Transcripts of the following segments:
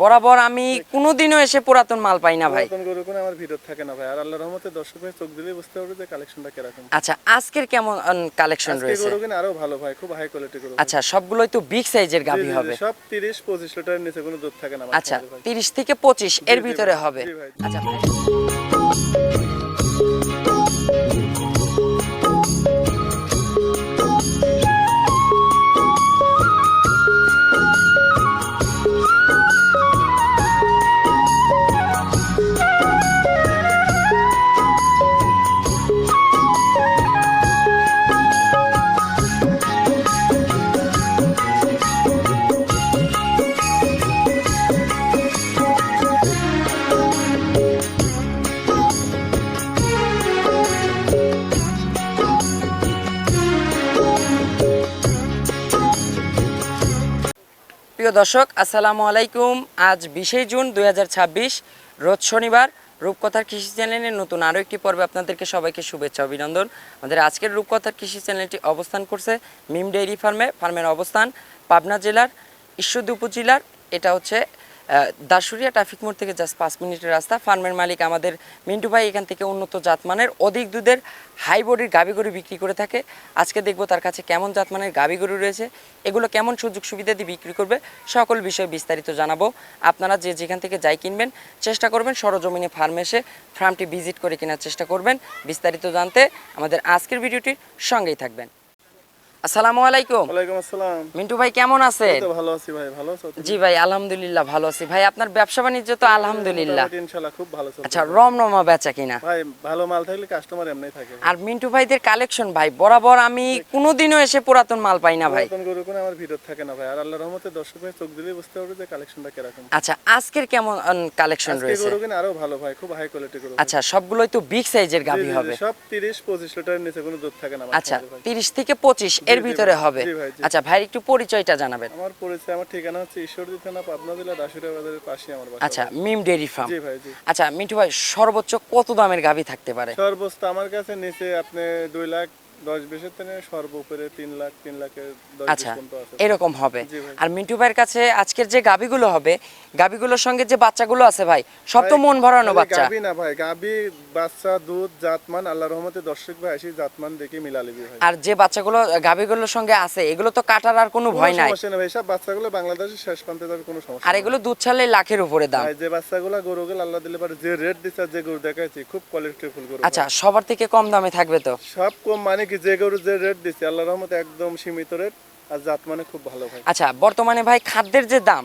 বরাবর আমি কোনোদিনও এসে পুরাতন মাল পাই না ভাই। পুরাতন গরু কোনো আমার ভিতর থাকে না ভাই। আর আল্লাহর রহমতে দর্শক ভাই চোখ দিলেই বুঝতে পারবে যে কালেকশনটা কিরকম। আচ্ছা, আজকের কেমন কালেকশন আজকে রয়েছে? গরু কিনা আরো ভালো ভাই, খুব হাই কোয়ালিটি গরু। আচ্ছা, সবগুলোই তো বিগ সাইজের জি, গাভী জি, জি, হবে। সব 30-25 লিটারের নিচে কোনো দুধ থাকে না আচ্ছা, মাশাআল্লাহ ভাই। 30 থেকে 25 এর জি, জি ভিতরে ভাই, হবে। জি ভাই। আচ্ছা ভাই, প্রিয় দর্শক আসসালামু আলাইকুম। আজ 20 জুন 2026 রোজ শনিবার। রূপকথার কৃষি চ্যানেলের নতুন আরও একটি পর্বে আপনাদেরকে সবাইকে শুভেচ্ছা অভিনন্দন। আমাদের আজকের রূপকথার কৃষি চ্যানেলটি অবস্থান করছে মিম ডেইরি ফার্মের অবস্থান পাবনা জেলার ঈশ্বরদী উপজেলার। এটা হচ্ছে দাসুরিয়া ট্রাফিক মোড় থেকে জাস্ট 5 মিনিটের রাস্তা। ফার্মের মালিক আমাদের মিন্টু ভাই এখান থেকে উন্নত জাতমানের অধিক দুধের হাই বডির গাভী গরু বিক্রি করে থাকে। আজকে দেখব তার কাছে কেমন জাতমানের গাভী গরু রয়েছে, এগুলো কেমন সুযোগ সুবিধা দিয়ে বিক্রি করবে, সকল বিষয়ে বিস্তারিত জানাবো। আপনারা যে যেখান থেকে যাই কিনবেন চেষ্টা করবেন সরজমিনে ফার্মে এসে ফার্মটি ভিজিট করে কেনার চেষ্টা করবেন। বিস্তারিত জানতে আমাদের আজকের ভিডিওটির সঙ্গেই থাকবেন। আসসালামু আলাইকুম। ওয়ালাইকুম আসসালাম। মিন্টু ভাই কেমন আছেন? তো ভালো আছি ভাই, ভালো আছো? জি ভাই আলহামদুলিল্লাহ ভালো আছি। ভাই আপনার ব্যবসা বাণিজ্য তো আলহামদুলিল্লাহ মোটামুটি ইনশাআল্লাহ খুব ভালো চলছে। আচ্ছা, রমরমা বেচা কিনা? ভাই ভালো মাল থাকলে কাস্টমার এমনিই থাকে। আর মিন্টু ভাইদের কালেকশন ভাই বরাবর আমি কোনোদিনও এসে পুরাতন মাল পাই না ভাই। পুরাতন গরু কোনো আমার ভিতর থাকে না ভাই। আর আল্লাহর রহমতে দর্শক ভাই চোখ দিলেই বুঝতে পারবে যে কালেকশনটা কিরকম। আচ্ছা, আজকের কেমন কালেকশন আজকে রয়েছে? গরু কিনা আরো ভালো ভাই, খুব হাই কোয়ালিটি গরু। আচ্ছা, সবগুলোই তো বিগ সাইজের জি, গাভী জি, জি, হবে। সব 30-25 লিটারের নিচে কোনো দুধ থাকে না আচ্ছা, মাশাআল্লাহ ভাই। 30 থেকে 25 এর জি, জি ভিতরে ভাই, হবে। জি ভাই, জি। আচ্ছা ভাই, একটু পরিচয়টা জানাবেন। আমার পরিচয়, আমার ঠিকানা হচ্ছে ঈশ্বরদী থানা, পাবনা জেলা, দাসুরিয়া বাজারের পাশে আমার বাসা। আচ্ছা, ভাই। মিম ডেইরি ফার্ম। জি ভাই, জি। আচ্ছা মিন্টু ভাই, সর্বোচ্চ কত দামের গাভী থাকতে পারে? সর্বোচ্চ আমার কাছে নিচে আপনি 2,10,20 থেকে সর্ব উপরে 3 লাখ, 3 লাখের 10-20 আচ্ছা, পর্যন্ত আছে। এরকম হবে। জি ভাই। আর মিন্টু ভাইয়ের কাছে আজকের যে গাভীগুলো হবে, গাভীগুলোর সঙ্গে যে বাচ্চাগুলো আছে ভাই, সব তো ভাই, মন ভরানো খালি বাচ্চা। গাভী না ভাই, গাভী বাচ্চা দুধ জাতমান আল্লাহর রহমতে দর্শক ভাই আসি জাতমান দেখে মিলা লিবি ভাই। আর যে বাচ্চাগুলো গাভীগুলোর সঙ্গে আছে, এগুলো তো কাটার আর কোনো ভয় নাই। সমস্যা নেই ভাই, সব বাচ্চাগুলো বাংলাদেশের শেষ প্রান্তে যাবে, কোনো সমস্যা আর নেই। এগুলো দুধ ছাড়লে লাখের উপরে দাম। ভাই যে বাচ্চাগুলো গরুগুলো আল্লাহ দিলে পারে, যে রেট দিচ্ছে আর যে গরু দেখাইছি খুব কোয়ালিটিফুল গরু। আচ্ছা, সবার থেকে কম দামে থাকবে তো? সব কম মানে কি, যে গরু যে রেট দিচ্ছে আল্লাহর রহমতে একদম সীমিত রেট, আর জাত মানে খুব ভালো ভাই। আচ্ছা, বর্তমানে ভাই খাদ্যের যে দাম,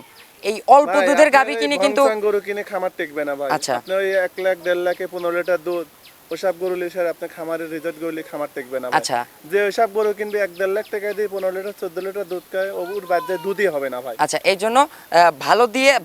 এই অল্প ভাই, দুধের আপনার গাভী এই কিনে কিন্তু ভংসাং গরু কিনে খামার টেকবে না ভাই। আচ্ছা। আপনি ওই 1 লাখ 1.5 লাখে 15 লিটার দুধ ওসব গরু লিসার আপনার খামারের রিজল্ট গরুলি খামার টেকবে না ভাই। আচ্ছা। যে ওসব গরু কিনবে 1-1.5 লাখ টাকা দিয়ে 15 লিটার 14 লিটার দুধ খায়, ওর বাদ দিয়ে দুধই হবে না ভাই। আচ্ছা, এই জন্য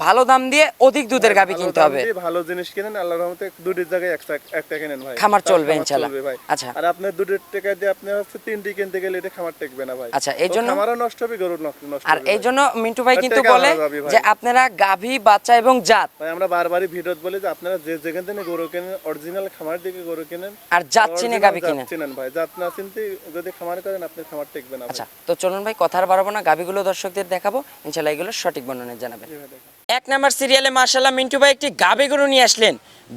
ভালো দাম দিয়ে অধিক দুধের গাভী ভালো কিনতে দাম হবে। দিয়ে ভালো জিনিস কিনেন, আল্লাহর রহমতে দুধের জায়গায় একটা কিনেন ভাই, খামার তার চলবে খামার ইনশাআল্লাহ। চলবে ভাই। আচ্ছা। আর আপনার দুধের টাকা দিয়ে আপনি হচ্ছে 3টি কিনতে গেলে এটা খামার টেকবে না ভাই। আচ্ছা, এই তো জন্য খামারও নষ্ট হবে, গরু নষ্ট আর হবে এই ভাই। জন্য মিন্টু ভাই কিন্তু টাকা বলে হারা যাবে ভাই। যে আপনারা গাভী বাচ্চা এবং জাত ভাই আমরা বারবারই ভিডিওতে বলি যে আপনারা যে যেখান থেকে গরু কেনেন অরিজিনাল খামার দিকে গরু কেনেন, আর জাত চিনে গাভী জাত কিনেন। চিনেন ভাই। জাত না চিনতে যদি খামার করেন আপনি খামার টেকবে না ভাই। আচ্ছা, তো চলুন ভাই কথা আর বাড়াবো না, গাভীগুলো দর্শকদের দেখাবো, ইনশাআল্লাহ এগুলো সঠিক বর্ণনা জানাবেন। জি ভাই, দেখেন। 1 নাম্বার সিরিয়ালে মাশাআল্লাহ মিন্টু ভাই একটি গাভী গরু নিয়ে আসলেন,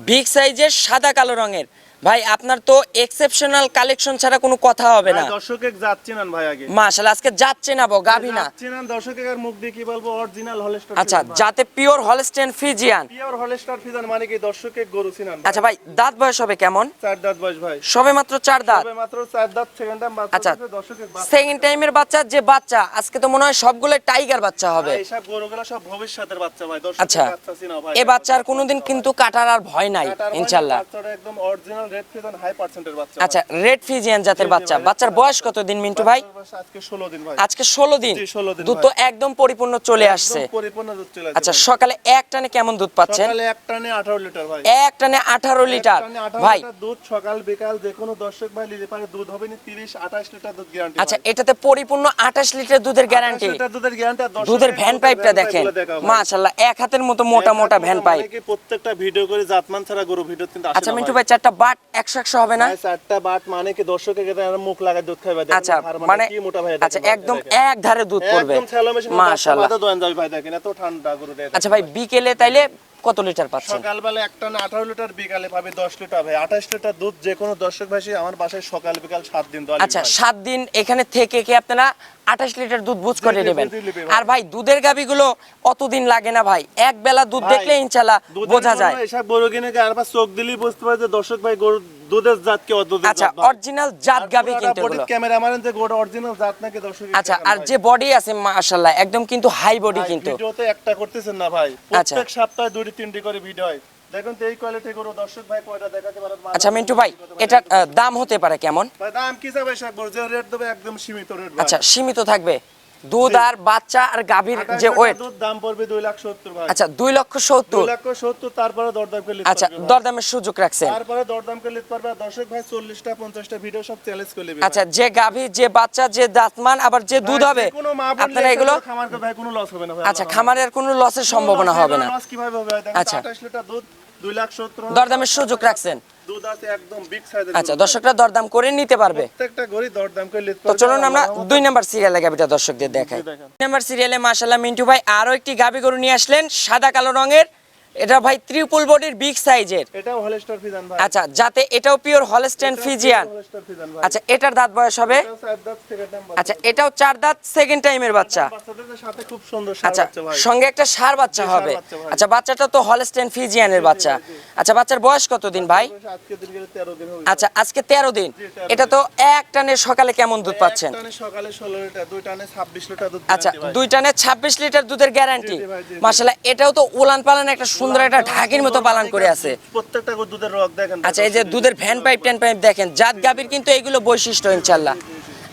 বিগ সাইজের সাদা কালো রঙের। ভাই আপনার তো এক্সেপশনাল কালেকশন ছাড়া কোনো কথা হবে না। ভাই দর্শকের জাত চিনেন ভাই আগে। মাশাআল্লাহ, আজকে যাচ্ছে না বো গাভী না। জাত চিনেন, দর্শকের আর মুখ দিয়ে কি বলবো, অরিজিনাল হলস্টার। আচ্ছা, যাতে pure Holstein Friesian. Pure Holstein Friesian মানে কি, দর্শকের গরু চিনেন। আচ্ছা ভাই, দাঁত বয়স হবে কেমন? 4 দাঁত বয়স ভাই, সবে মাত্র 4 দাঁত। তবে মাত্র 4 দাঁত, সেকেন্ড টাইম বাচ্চা আচ্ছা, দিয়েছে, দর্শকের বাচ্চা। সেকেন্ড টাইমের বাচ্চা যে বাচ্চা, আজকে তো মনে হয় সবগুলো টাইগার বাচ্চা হবে। ভাই এইসব গরুগুলো সব ভবিষ্যতের বাচ্চা ভাই, আচ্ছা, দর্শকের বাচ্চা চিনা ভাই। এই বাচ্চার কোনোদিন কিন্তু কাটার আর ভয় নাই কাটার ভাই, ইনশাআল্লাহ। বাচ্চাটা একদম অরিজিনাল রেড ফিজান হাই পার্সেন্টের বাচ্চা। আচ্ছা, রেড ফ্রিজিয়ান জাতের জি, জি বাচ্চা। ভাই, বাচ্চার বয়স কত দিন মিন্টু ভাই? আজকে 16 দিন ভাই। আজকে 16 দিন। জি, 16 দিন দুধ ভাই। তো একদম পরিপূর্ণ চলে আসছে। একদম পরিপূর্ণ দুধ চলে আসছে আচ্ছা, ভাই। সকালে এক টানে কেমন দুধ পাচ্ছেন? সকালে এক টানে 18 লিটার ভাই। এক টানে 18 লিটার। এক টানে 18 ভাই লিটার দুধ, সকাল বিকাল যে কোনো দর্শক ভাই নিতে পারে, দুধ হবে না 30-28 লিটার দুধ গ্যারান্টি। আচ্ছা, এটাতে পরিপূর্ণ 28 লিটার দুধের গ্যারান্টি। দুধের গ্যারান্টি। আর দর্শকের দুধের ভ্যান পাইপটা ভ্যান দেখেন, পাইপগুলো দেখাও ভাই। মাশাআল্লাহ, এক হাতের মতো মোটা মোটা ভ্যান পাইপ। মানে কি প্রত্যেকটা ভিডিও করে জাতমান ছাড়া গরু ভিডিও কিন্তু আসে আচ্ছা না মিন্টু ভাই। ভাই, চারটা বাট বাট 100 হবে না? ভাই চারটা বাট মানে কি দর্শকের কাছে আমরা মুখ লাগায় দুধ খাইবা দেখেন আচ্ছা হার মানে কি মোটা ভাই আচ্ছা একদম এক ধারে দুধ পড়বে একদম ছেলে মেশিন মাশাআল্লাহ। মাথা দোয়ান যাবে ভাই দেখেন এত ঠান্ডা গরু দেয়। আচ্ছা ভাই বিকেলে তাইলে কত লিটার পাচ্ছেন? সকালবেলা একটা না 18 লিটার, বিকালে পাবে 10 লিটার ভাই। 28 লিটার দুধ যে কোনো দর্শক ভাই আমার বাসায় সকাল বিকাল 7 দিন দোয়ালি আচ্ছা 7 দিন এখানে থেকে কি আপনারা 28 লিটার দুধ বুঝ করে জি, জি, নেবেন? জি, জি, ভাই। আর ভাই দুধের গাবিগুলো অতদিন লাগে না ভাই, এক বেলা দুধ ভাই, দেখলে ইনশাআল্লাহ বোঝা যায়। এসব গরু কিনে আর বা চোখ দিলেই বুঝতে পারে যে দর্শক ভাই গরু দুধের জাত কি অদুধের আচ্ছা অরিজিনাল জাত গাবি কিন্তু এগুলো। ক্যামেরা মারেন যে গরু অরিজিনাল জাত নাকি দর্শক। আচ্ছা আর যে বডি আছে মাশাআল্লাহ একদম কিন্তু হাই বডি কিন্তু। ভিডিওতে একটা করতেছেন না ভাই, আচ্ছা। প্রত্যেক সপ্তাহে 2-3টি করে ভিডিও হয়। দেখুন তো এই কোয়ালিটি গরু দর্শক ভাই কয়টা দেখাতে পারেন। আচ্ছা মিন্টু ভাই এটার দাম হতে পারে কেমন? ভাই দাম কি যাবে সব গরু যে রেট দেবে একদম সীমিত রেট ভাই। আচ্ছা সীমিত থাকবে, দুধ আর বাচ্চা আর গাভীর 28 যে লিটার ওয়েট। দুধ দাম পড়বে 2,70,000 ভাই। আচ্ছা 2,70,000। 2,70,000 তারপরে দরদাম করে নিতে আচ্ছা পারবে ভাই। দরদামের সুযোগ রাখছেন? তারপরে দরদাম করে নিতে পারবে। দর্শক ভাই 40টা 50টা ভিডিও সব চ্যালেঞ্জ করে নেবে। আচ্ছা যে গাভী যে বাচ্চা যে দাঁতমান আবার যে দুধ হবে কোনো মা বোন আপনারা এগুলো খামার করে ভাই কোনো লস হবে না ভাই। আচ্ছা খামারের কোনো লসের সম্ভাবনা হবে না। লস কিভাবে হবে ভাই? দেখেন আচ্ছা। 28 লিটার দুধ 2,70,000 দরদামের সুযোগ রাখছেন? দুধ আছে একদম বিগ সাইজের। আচ্ছা দর্শকরা দরদাম করে নিতে পারবে। প্রত্যেকটা গরি দরদাম করে নিতে তো পারবে। চলুন আমরা 2 নাম্বার সিরিয়ালে গাভীটা দর্শকদের দেখাই। দেখেন। 2 নাম্বার সিরিয়ালে মাশাআল্লাহ মিন্টু ভাই আরো একটি গাভী গরু নিয়ে আসলেন সাদা কালো রঙের। এটা ভাই ট্রিপল বডির বিগ সাইজের। এটাও হলস্টার ফিজান ভাই। আচ্ছা যাতে এটাও pure Holstein Friesian. Holstein Friesian ভাই। আচ্ছা এটার দাঁত বয়স হবে? এটাও চার দাঁত সেকেন্ড নাম্বার। আচ্ছা এটাও 4 দাঁত সেকেন্ড টাইমের বাচ্চা। বাচ্চাদের সাথে খুব সুন্দর সার আচ্ছা বাচ্চা ভাই। সঙ্গে একটা ষাঁড় বাচ্চা জি, হবে। ষাঁড় বাচ্চা ভাই। আচ্ছা বাচ্চাটা তো হলস্টেইন ফ্রিজিয়ানের বাচ্চা। আচ্ছা বাচ্চার বয়স কতদিন ভাই? আজকে দিন গেলে 13 দিন হবে। আচ্ছা আজকে 13 দিন। 13 এটা তো এক টানে সকালে কেমন দুধ পাচ্ছেন? এক টানে সকালে 16 লিটার, দুই টানে 26 লিটার দুধ। আচ্ছা guarantee ভাই। 2 টানে 26 লিটার দুধের গ্যারান্টি। জি, জি ভাই, জি, জি। মাশাআল্লাহ এটাও তো উলান পালান একটা সুন্দর একটা ঢাকির মতো পালন করে আছে। প্রত্যেকটা গরু দুধের রগ দেখেন। আচ্ছা এই যে দুধের ভ্যান পাইপ টেন পাইপ দেখেন, জাত গাভীর কিন্তু এগুলো বৈশিষ্ট্য ইনশাআল্লাহ।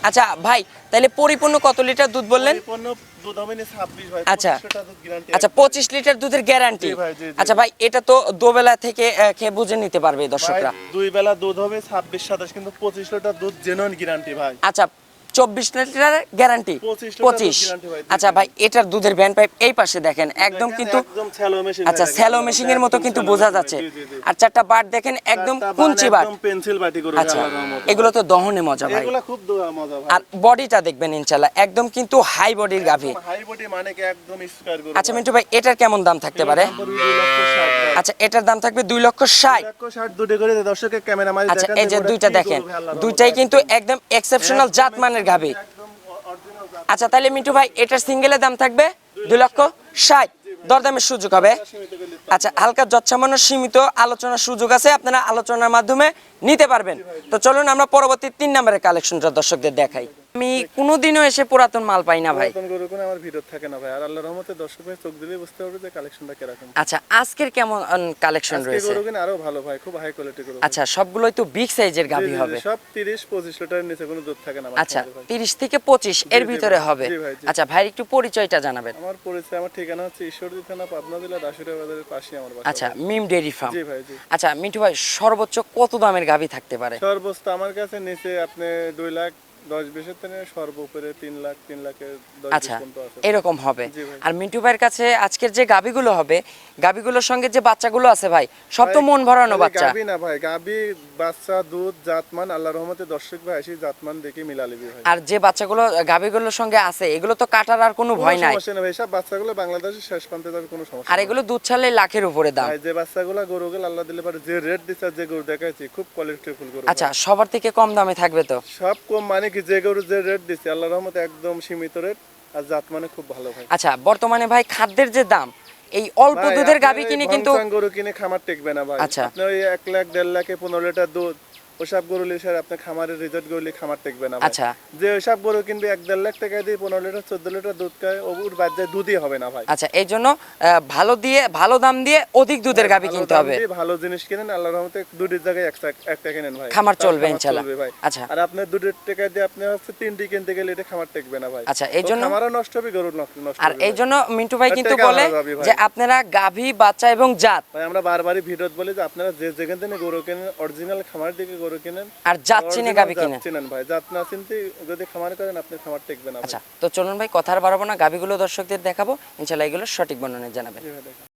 আচ্ছা ভাই তাহলে পরিপূর্ণ কত লিটার দুধ বললেন? পরিপূর্ণ দুধ হবে না 26 ভাই। আচ্ছা 25 লিটার দুধ গ্যারান্টি। আচ্ছা 25 লিটার দুধের গ্যারান্টি। জি ভাই, জি, জি। আচ্ছা ভাই এটা তো দোবেলা থেকে খেয়ে বুঝে নিতে পারবে দর্শকরা। দুই বেলা দুধ হবে 26-27 কিন্তু 25 লিটার দুধ জেনুইন গ্যারান্টি ভাই। আচ্ছা 24 লিটার গ্যারান্টি 25 লিটার দুধ 25। guarantee ভাই। আচ্ছা ভাই এটার দুধের ভ্যান পাইপ এই পাশে দেখেন একদম দেখেন, কিন্তু একদম স্যালো মেশিন। আচ্ছা স্যালো মেশিনের মতো কিন্তু বোঝা যাচ্ছে। আর 4টা বাট দেখেন একদম কুঞ্চি বাট। একদম পেন্সিল বাটি করে আচ্ছা আল্লাহর রহমতে। এগুলো তো দহনে মজা ভাই। এগুলা খুব মজা ভাই। আর বডিটা দেখবেন ইনশাআল্লাহ একদম কিন্তু হাই বডির গাভী। হাই বডি মানে কি একদম স্কয়ার গরু। আচ্ছা মিন্টু ভাই এটার কেমন দাম থাকতে পারে? 2,60,000 ভাই। আচ্ছা এটার দাম থাকবে 2,60,000। 2,60,000 দুটো করে দর্শকের ক্যামেরা মাঝে আচ্ছা দেখেন এই যে গরুটা দুইটা কি দেখেন গরু ভাই, আল্লাহর দুইটাই রহমতে। কিন্তু একদম এক্সেপশনাল জাত মানের গাভী। একদম অরিজিনাল জাত। আচ্ছা তাহলে মিন্টু ভাই এটার সিঙ্গেলের দাম থাকবে 2,60,000। দরদামের সুযোগ হবে। আচ্ছা হালকা যৎসামান্য সীমিত আলোচনার সুযোগ আছে, আপনারা আলোচনার মাধ্যমে নিতে পারবেন। তো চলুন আমরা পরবর্তী 3 নম্বরের কালেকশনটা দর্শকদের দেখাই। আমি কোনোদিনও এসে পুরাতন মাল পাই না ভাই। নতুন গরু কোনো আমার ভিডিও থাকে না ভাই। আর আল্লাহর রহমতে দর্শক ভাই চোখ দিলেই বুঝতে পারবে যে কালেকশনটা কিরকম। আচ্ছা আজকের কেমন কালেকশন আজকে রয়েছে? গরু কিনা আরো ভালো ভাই, খুব হাই কোয়ালিটি গরু। আচ্ছা সবগুলোই তো বিগ সাইজের জি, গাভী জি, হবে। সব 30-25 লিটারের নিচে কোনো দুধ থাকে না আমার আচ্ছা খামারে ভাই। 30 থেকে 25 এর জি, ভিতরে ভাই। হবে। জি, ভাই, জি। আচ্ছা ভাই একটু পরিচয়টা জানাবেন। আমার পরিচয়, আমার ঠিকানা হচ্ছে ঈশ্বরদী থানা, পাবনা জেলা, দাসুরিয়া বাজারের পাশে আমার বাসা। আচ্ছা ভাই। মিম ডেইরি ফার্ম। জি ভাই, জি। আচ্ছা মিন্টু ভাই সর্বোচ্চ কত দামের গাভী থাকতে পারে? সর্বোচ্চ আমার কাছে নিচে আপনি 2,10,20,000 থেকে সর্বোপরে 3 লাখ 3 লাখের 10 আচ্ছা পর্যন্ত আছে। এরকম হবে। জি ভাই। আর মিন্টু ভাইয়ের কাছে আজকের যে গাভীগুলো হবে, গাভীগুলোর সঙ্গে যে বাচ্চাগুলো আছে ভাই সব তো ভাই, মন ভরানো খালি বাচ্চা। গাভী না ভাই, গাভী বাচ্চা দুধ জাতমান আল্লাহর রহমতে দর্শক ভাই এসে জাতমান দেখে মিলা লিবি ভাই। আর যে বাচ্চাগুলো গাভীগুলোর সঙ্গে আছে এগুলো তো কাটার আর কোনো ভয় নাই। সমস্যা নেই ভাই, সব বাচ্চাগুলো বাংলাদেশের শেষ প্রান্তে যাবে, কোনো সমস্যা আর নেই। এগুলো দুধ ছাড়লে লাখের উপরে দাম। ভাই যে বাচ্চাগুলো গরুগুলো আল্লাহ দিলে পারে যে রেট দিচ্ছে, আর যে গরু দেখাইছি খুব কোয়ালিটিফুল গরু। আচ্ছা সবার থেকে কম দামে থাকবে তো? সব কম মানে কি যে গরু যে রেট দিচ্ছে আল্লাহর রহমতে একদম সীমিত রেট, আর জাত মানে খুব ভালো ভাই। আচ্ছা বর্তমানে ভাই খাদ্যের যে দাম, এই অল্প ভাই, দুধের আপনার গাভী এই কিনে কিন্তু ভংসাং গরু কিনে খামার টেকবে না ভাই। আচ্ছা। আপনি ওই 1 লাখ 1.5 লাখে 15 লিটার দুধ ওসব গরু লিসার আপনি খামারের রিজল্ট গরু খামার টেকবে না ভাই। আচ্ছা যে ওইসব গরু কিনবে 1-1.5 লাখ টাকা দিয়ে 15 লিটার 14 লিটার দুধ খায়, ওর বাচ্চায় দুধই হবে না ভাই। আচ্ছা এই জন্য ভালো দাম দিয়ে অধিক দুধের গাভী ভালো কিনতে দাম হবে। দিয়ে ভালো জিনিস কিনেন, আল্লাহর রহমতে দুটির জায়গায় একটা কিনেন ভাই। খামার তার চলবে খামার ইনশাআল্লাহ। চলবে ভাই। আচ্ছা আর আপনার দুটির টাকা দিয়ে আপনি হচ্ছে 3টি কিনতে গেলে এটা খামার টেকবে না ভাই। আচ্ছা এই তো জন্য খামারও নষ্ট হবে, গরু নষ্ট আর হবে এই ভাই। জন্য মিন্টু ভাই আর কিন্তু টাকা বলে হারা যাবে ভাই। যে আপনারা গাভী বাচ্চা এবং জাত ভাই আমরা বারবারই ভিডিওত বলি যে আপনারা যে যেখান থেকে গরু কেনেন অরিজিনাল খামার থেকে গরু কেনেন, আর জাত চিনে original গাভী জাত কিনে। চিনেন ভাই। জাত না চিনতে যদি খামার করেন আপনি খামার টেকবে না ভাই। আচ্ছা তো চলুন ভাই কথা আর বাড়াবো না, গাভীগুলো দর্শকদের দেখাবো, ইনশাআল্লাহ এগুলো সঠিক বর্ণনা জানাবেন। জি ভাই, দেখেন।